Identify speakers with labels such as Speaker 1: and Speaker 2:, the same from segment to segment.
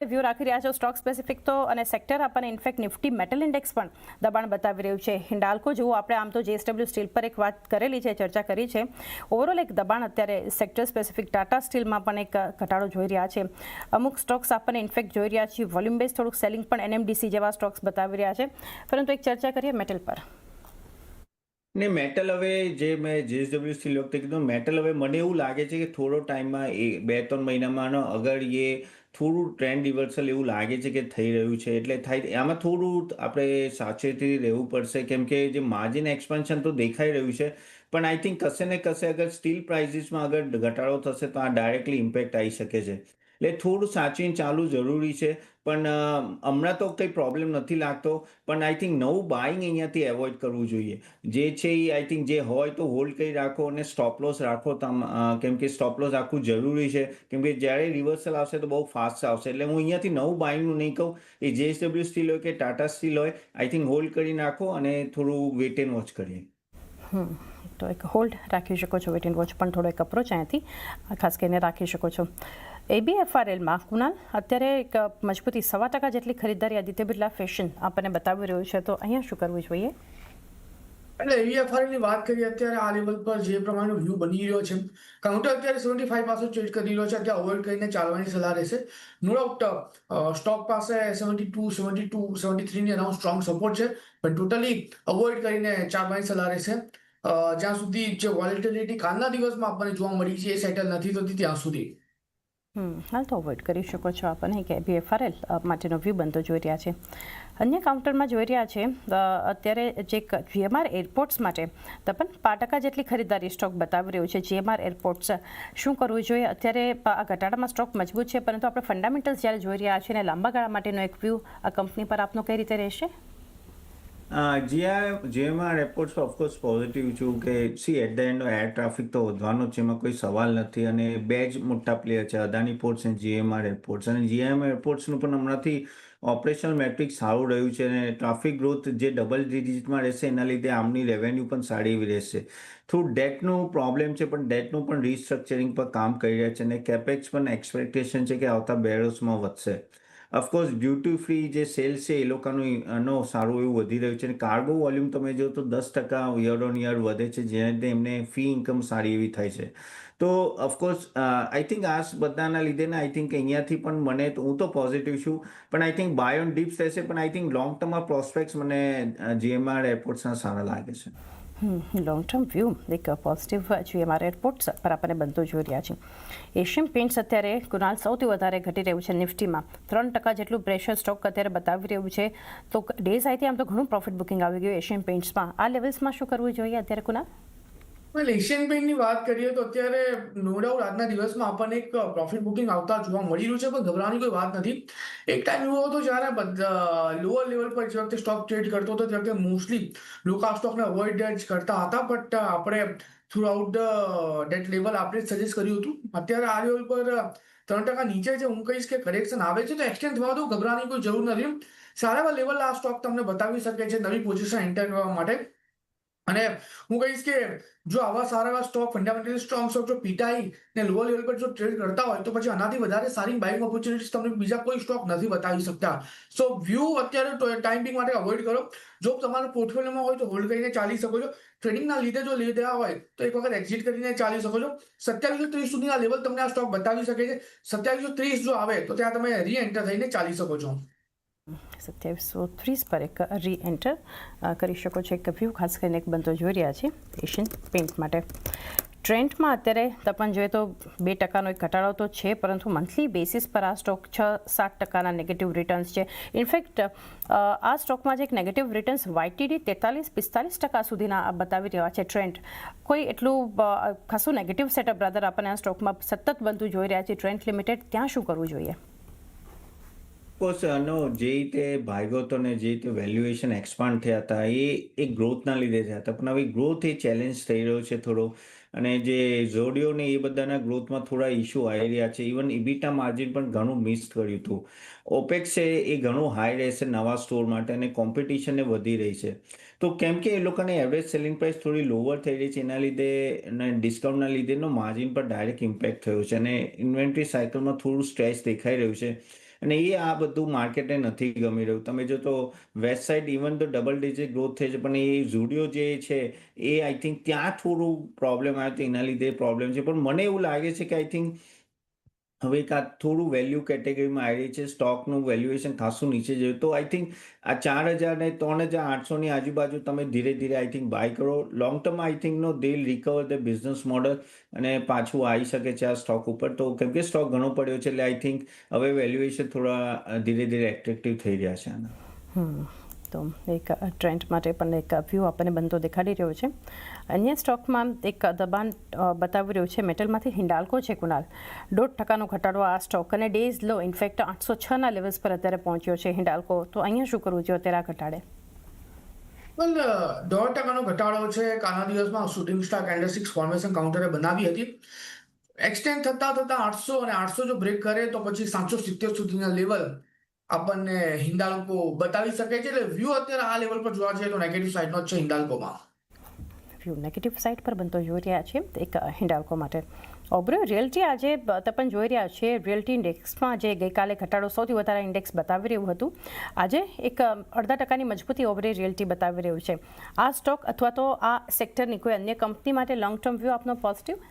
Speaker 1: View રાખી રહ્યા છો stock specific તો અને સેક્ટર આપણને ઇનફેક્ટ નિફ્ટી મેટલ ઇન્ડેક્સ પણ દબાણ બતાવી રહ્યું છે. હિન્ડાલ્કો જુઓ, આપણે આમ તો JSW સ્ટીલ પર એક વાત કરેલી છે, ચર્ચા કરી છે. ઓવરઓલ એક દબાણ અત્યારે સેક્ટર સ્પેસિફિક ટાટા સ્ટીલમાં પણ એક ઘટાડો જોઈ રહ્યા છે. અમુક સ્ટોક્સ આપણને ઇનફેક્ટ જોઈ રહ્યા છીએ વોલ્યુમ બેઝ થોડુંક સેલિંગ પણ NMDC જેવા સ્ટોક્સ બતાવી રહ્યા છે. પરંતુ એક ચર્ચા કરીએ મેટલ પર.
Speaker 2: ને મેટલ હવે જે મેં JSW સ્ટીલ વખતે કીધું, મેટલ હવે મને એવું લાગે છે કે થોડો ટાઈમમાં 2-3 મહિનામાં અગર એ થોડું ટ્રેન્ડ રિવર્સલ એવું લાગે છે કે થઈ રહ્યું છે. એટલે થાય આમાં થોડું આપણે સાવચેતી રહેવું પડશે, કેમ કે જે માર્જિન એક્સપાન્શન તો દેખાઈ રહ્યું છે, પણ આઈ થિંક કશે ને કશે અગર સ્ટીલ પ્રાઇસીસમાં અગર ઘટાડો થશે તો આ ડાયરેક્ટલી ઇમ્પેક્ટ આવી શકે છે. એટલે થોડું સાચવીને ચાલવું જરૂરી છે. પણ હમણાં તો કંઈ પ્રોબ્લેમ નથી લાગતો, પણ આઈ થિંક નવું બાઇંગ અહીંયાથી એવોઇડ કરવું જોઈએ. જે છે એ આઈ થિંક જે હોય તો હોલ્ડ કરી રાખો અને સ્ટોપ લોસ રાખો, કેમ કે સ્ટોપ લોસ રાખવું જરૂરી છે, કેમ કે જ્યારે રિવર્સલ આવશે તો બહુ ફાસ્ટ આવશે. એટલે હું અહીંયાથી નવું બાઇંગનું નહીં કહું, એ JSW સ્ટીલ હોય કે ટાટા સ્ટીલ હોય, આઈ થિંક હોલ્ડ કરી નાખો અને થોડું વેટ એન્ડ વોચ કરીએ.
Speaker 1: તો એક હોલ્ડ રાખી શકો છો, વેટ એન્ડ વોચ પણ થોડો એક અપ્રોચ અહીંયાથી ખાસ કરીને રાખી શકો છો. ABFRLમાં કુનાલ અત્યારે એક મજબૂતી 1.25% જેટલી ખરીદદારી આદિત્ય બિરલા ફેશન આપણને બતાવી રહ્યું છે, તો અહીંયા શું કરવું જોઈએ?
Speaker 3: એટલે ABFRL ની વાત કરીએ અત્યારે આ લેવલ પર જે પ્રમાણનો વ્યૂ બની રહ્યો છે, કાઉન્ટર અત્યારે 75 પાસે ટ્રેડ કરી રહ્યો છે, અત્યારે અવોઇડ કરીને ચાલવાની સલાહ રહેશે. નો ડાઉટ સ્ટોક પાસે 72, 72, 73 ની અરાઉન્ડ સ્ટ્રોંગ સપોર્ટ છે, પણ ટોટલી અવોઇડ કરીને ચાલવાની સલાહ રહેશે. જ્યાં સુધી જે વોલેટિલિટી કાલના દિવસમાં આપણને જોવા મળી છે એ સેટલ નથી થતી ત્યાં સુધી.
Speaker 1: હાલ તો અવોઇડ કરી શકો છો આપણને કે ABFRL માટેનો વ્યૂ બનતો જોઈ રહ્યા છે. અન્ય કાઉન્ટરમાં જોઈ રહ્યા છે અત્યારે જે GMR એરપોર્ટ્સ માટે તપન 5% જેટલી ખરીદદારી સ્ટોક બતાવી રહ્યું છે. GMR એરપોર્ટ્સ શું કરવું જોઈએ? અત્યારે આ ઘટાડામાં સ્ટોક મજબૂત છે, પરંતુ આપણે ફંડામેન્ટલ્સ જ્યારે જોઈ રહ્યા છીએ અને લાંબા ગાળા માટેનો એક વ્યૂ આ કંપની પર આપનો કઈ રીતે રહેશે?
Speaker 2: GMR એરપોર્ટ્સ ઓફકોર્સ પોઝિટિવ છું કે at the end air traffic તો વધવાનો જ છે, એમાં કોઈ સવાલ નથી. અને બે જ મોટા પ્લેયર છે, અદાની પોર્ટ્સ અને GMR એરપોર્ટ્સ. અને GMR એરપોર્ટ્સનું પણ હમણાંથી ઓપરેશનલ મેટ્રિક સારું રહ્યું છે અને ટ્રાફિક ગ્રોથ જે ડબલ ડિજિટમાં રહેશે એના લીધે આમની રેવન્યુ પણ સારી એવી રહેશે. થોડું ડેટનું પ્રોબ્લેમ છે, પણ ડેટનું પણ રિસ્ટ્રક્ચરિંગ પર કામ કરી રહ્યા છે અને કેપેક્સ પણ એક્સપેક્ટેશન છે કે આવતા 2 વર્ષમાં વધશે. ઓફકોર્સ ડ્યુટી ફ્રી જે સેલ્સ છે એ લોકોનું સારું એવું વધી રહ્યું છે અને કાર્ગો વોલ્યુમ તમે જો તો 10% યર ઓન યર વધે છે, જેને લીધે એમને ફી ઇન્કમ સારી એવી થાય છે. તો ઓફકોર્સ આઈ થિંક આ બધાના લીધે ને આઈ થિંક અહીંયાથી પણ હું તો પોઝિટિવ છું, પણ I think buy on dips રહેશે. પણ આઈ થિંક લોંગ ટર્મમાં પ્રોસ્પેક્ટ્સ મને GMR એરપોર્ટ્સના સારા લાગે છે.
Speaker 1: લોંગ ટર્મ વ્યૂ એક પોઝિટિવ GMR એરપોર્ટ્સ પર આપણને બનતો જોઈ રહ્યા છે. એશિયન પેઇન્ટ્સ અત્યારે કુનાલ સૌથી વધારે ઘટી રહ્યું છે. નિફ્ટીમાં 3% જેટલું પ્રેશર સ્ટોક અત્યારે બતાવી રહ્યું છે. તો ડેઝ આઈથી આમ તો ઘણું પ્રોફિટ બુકિંગ આવી ગયું એશિયન પેઇન્ટ્સમાં. આ લેવલ્સમાં શું કરવું જોઈએ અત્યારે કુનાલ?
Speaker 3: એશિયન પેઇન્ટની વાત કરીએ તો અત્યારે નો ડાઉટ આજના દિવસમાં આપણને એક પ્રોફિટ બુકિંગ આવતા જોવા મળી રહ્યું છે, પણ ગભરાવાની કોઈ વાત નથી. એક ટાઈમ એવો હતો જ્યારે લોઅર લેવલ પર જે વખતે સ્ટોક ટ્રેડ કરતો હતો તે વખતે મોસ્ટલી લોકો આ સ્ટોકને અવોઇડ જ કરતા હતા, બટ આપણે થ્રુ આઉટ ડેટ લેવલ આપણે સજેસ્ટ કર્યું હતું. અત્યારે આ લેવલ પર 3% નીચે છે, હું કહીશ કે કરેક્શન આવે છે તો એક્સટેન્ડ થવા દો, ગભરાવાની કોઈ જરૂર નથી. સારા એવા લેવલ આ સ્ટોક તમને બતાવી શકે છે નવી પોઝિશન એન્ટર કરવા માટે. અને હું કહીશ કે જો આવા સારા એવા સ્ટોક ફંડામેન્ટલી સ્ટ્રોંગ સ્ટોક જો પીટાઈ ને લોઅર લેવલ પર જો ટ્રેડ કરતા હોય તો પછી આનાથી વધારે સારી બાઇંગ ઓપોર્ચ્યુનિટીઝ તમને બીજા કોઈ સ્ટોક નથી બતાવી શકતા. સો વ્યૂ અત્યારે ટાઈમ બિંગ માટે અવોઇડ કરો. જો તમારા પોર્ટફોલિયોમાં હોય તો હોલ્ડ કરીને ચાલી શકો છો. ટ્રેડિંગના લીધે જો લીધા હોય તો એક વખત એક્ઝિટ કરીને ચાલી શકો છો. 2730 સુધીના લેવલ તમને આ સ્ટોક બતાવી શકે છે. 2730 જો આવે તો ત્યાં તમે રી એન્ટર થઈને ચાલી શકો છો.
Speaker 1: 2730 પર એક રી એન્ટર કરી શકો છો. એક વ્યૂ ખાસ કરીને એક બનતો જોઈ રહ્યા છે એશિયન પેઇન્ટ માટે. ટ્રેન્ડમાં અત્યારે તપન જોઈએ તો 2%નો એક ઘટાડો તો છે, પરંતુ મંથલી બેસિસ પર આ સ્ટોક 6-7%ના નેગેટિવ રિટર્ન્સ છે. ઇનફેક્ટ આ સ્ટોકમાં જે એક નેગેટિવ રિટર્ન્સ YTD 43-45% સુધીના બતાવી રહ્યા છે. ટ્રેન્ડ કોઈ એટલું ખાસું નેગેટિવ સેટઅપ બ્રાધર આપણને આ સ્ટોકમાં સતત બનતું જોઈ રહ્યા છે. ટ્રેન્ડ લિમિટેડ ત્યાં શું કરવું જોઈએ?
Speaker 2: ઓફકોર્સ જે રીતે ભાગ્યો હતો ને જે રીતે વેલ્યુએશન એક્સપાન્ડ થયા હતા એ ગ્રોથના લીધે થયા હતા, પણ હવે ગ્રોથ એ ચેલેન્જ થઈ રહ્યો છે થોડો. અને જે ઝોડિયો ને એ બધાના ગ્રોથમાં થોડા ઇસ્યુ આવી રહ્યા છે. ઇવન ઇબીટા માર્જિન પણ ઘણું મિસ કર્યું હતું. ઓપેક્સ છે એ ઘણું હાઈ રહેશે નવા સ્ટોર માટે અને કોમ્પિટિશન વધી રહી છે. તો કેમ કે એ લોકોની એવરેજ સેલિંગ પ્રાઇસ થોડી લોઅર થઈ રહી છે, એના લીધે અને ડિસ્કાઉન્ટના લીધેનો માર્જિન પર ડાયરેક્ટ ઇમ્પેક્ટ થયો છે અને ઇન્વેન્ટરી સાયકલમાં થોડું સ્ટ્રેચ દેખાઈ રહ્યું છે. અને એ આ બધું માર્કેટને નથી ગમી રહ્યું. તમે જો તો વેસ્ટ સાઇડ ઇવન તો ડબલ ડિજિટ ગ્રોથ થઈ છે, પણ એ ઝુડિયો જે છે એ આઈ થિંક ત્યાં થોડું પ્રોબ્લેમ આવ્યો તો એના લીધે પ્રોબ્લેમ છે. પણ મને એવું લાગે છે કે આઈ થિંક હવે એક આ થોડું વેલ્યુ કેટેગરીમાં આવી રહી છે, સ્ટોકનું વેલ્યુએશન ખાસું નીચે જયું, તો આઈ થિંક આ 4,000 ને 3,800ની આજુબાજુ તમે ધીરે ધીરે આઈ થિંક બાય કરો. Long term I think no they recover the business model અને પાછું આવી શકે છે આ સ્ટોક ઉપર. તો કેમ કે સ્ટોક ઘણો પડ્યો છે એટલે આઈ થિંક હવે વેલ્યુએશન થોડા ધીરે ધીરે એટ્રેક્ટિવ થઈ રહ્યા છે આના.
Speaker 1: તો એક ટ્રેન્ડ માટે પણ એક વ્યૂ આપણને બનતો દેખાડી રહ્યો છે. અન્ય સ્ટોકમાં એક દબાણ બતાવી રહ્યું છે મેટલમાંથી હિન્ડાલ્કો છે કુનાલ. 0.5% ઘટાડો આ સ્ટોક અને ડેઝ લો ઇનફેક્ટ 806ના લેવલ્સ પર અત્યારે પહોંચ્યો છે હિન્ડાલ્કો. તો અહીંયા શું કરવું જોઈએ અત્યારે આ ઘટાડે?
Speaker 3: વેલ 0.5% ઘટાડો છે. કાલના દિવસમાં શૂટિંગ સ્ટાર કેન્ડલસ્ટિક્સ ફોર્મેશન કાઉન્ટરે બનાવી હતી. એક્સટેન્ડ થતા 800 અને 800 જો બ્રેક કરે તો પછી 770 સુધીના લેવલ આપણને હિન્ડાલ્કો બતાવી શકે છે. એટલે વ્યૂ અત્યારે આ લેવલ પર જોવા જઈએ તો નેગેટિવ સાઇડનો જ છે હિન્ડાલ્કોમાં.
Speaker 1: વ્યૂ નેગેટિવ સાઇડ પર બનતો જોઈ રહ્યા છે એક હિન્ડાલ્કો માટે. ઓબ્રો રિયલ્ટી આજે તપન જોઈ રહ્યા છે. રિયલ્ટી ઇન્ડેક્સમાં જે ગઈકાલે ઘટાડો સૌથી વધારે ઇન્ડેક્સ બતાવી રહ્યું હતું, આજે એક 0.5% મજબૂતી ઓબ્રે રિયલ્ટી બતાવી રહ્યું છે. આ સ્ટોક અથવા તો આ સેક્ટરની કોઈ અન્ય કંપની માટે લોંગ ટર્મ વ્યૂ આપનો પોઝિટિવ?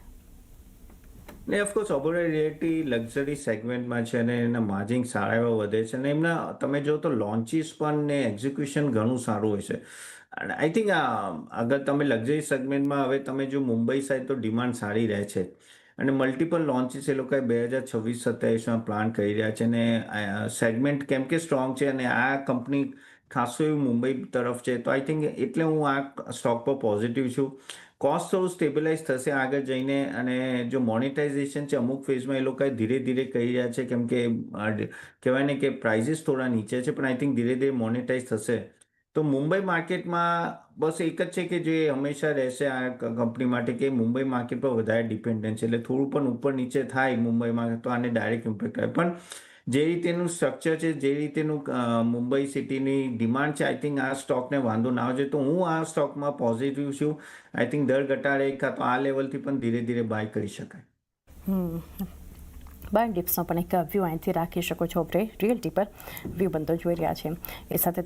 Speaker 2: ને ઓફકોર્સ ઓબેરોય રિયલ્ટી લક્ઝરી સેગમેન્ટમાં છે અને એના માર્જિન સારા એવા વધે છે અને એમના તમે જો તો લોન્ચીસ પણ ને એક્ઝિક્યુશન ઘણું સારું હોય છે. અને આઈ થિંક અગર તમે લક્ઝરી સેગમેન્ટમાં હવે તમે જો મુંબઈ સાઈડ તો ડિમાન્ડ સારી રહે છે અને મલ્ટિપલ લોન્ચીસ એ લોકોએ 2026-27માં પ્લાન કરી રહ્યા છે અને સેગમેન્ટ કેમ કે સ્ટ્રોંગ છે અને આ કંપની ખાસું એવું મુંબઈ તરફ છે, તો આઈ થિંક એટલે હું આ સ્ટોક પર પોઝિટિવ છું. કોસ્ટ થોડું સ્ટેબિલાઇઝ થશે આગળ જઈને અને જો મોનેટાઇઝેશન છે અમુક ફેઝમાં એ લોકોએ ધીરે ધીરે કરી રહ્યા છે કેમ કે કહેવાય ને કે પ્રાઇઝીસ થોડા નીચે છે, પણ આઈ થિંક ધીરે ધીરે મોનેટાઇઝ થશે. તો મુંબઈ માર્કેટમાં બસ એક જ છે કે જે હંમેશા રહેશે આ કંપની માટે કે મુંબઈ માર્કેટ પર વધારે ડિપેન્ડન્ટ છે, એટલે થોડું પણ ઉપર નીચે થાય મુંબઈમાં તો આને ડાયરેક્ટ ઇમ્પેક્ટ થાય. પણ જે રીતેનું સ્ટ્રક્ચર છે, જે રીતેનું મુંબઈ સિટીની ડિમાન્ડ છે, આઈ થિંક આ સ્ટોકને વાંધો ના આવે. તો હું આ સ્ટોકમાં પોઝિટિવ છું. આઈ થિંક દર ઘટાડે કાં તો આ લેવલથી પણ ધીરે ધીરે બાય કરી શકાય.
Speaker 1: બાય ડિપ્સનો પણ એક વ્યૂ અહીંથી રાખી શકો છો. ઓબ્રે રિયલ્ટી પર વ્યૂ બનતો જોઈ રહ્યા છે. એ સાથે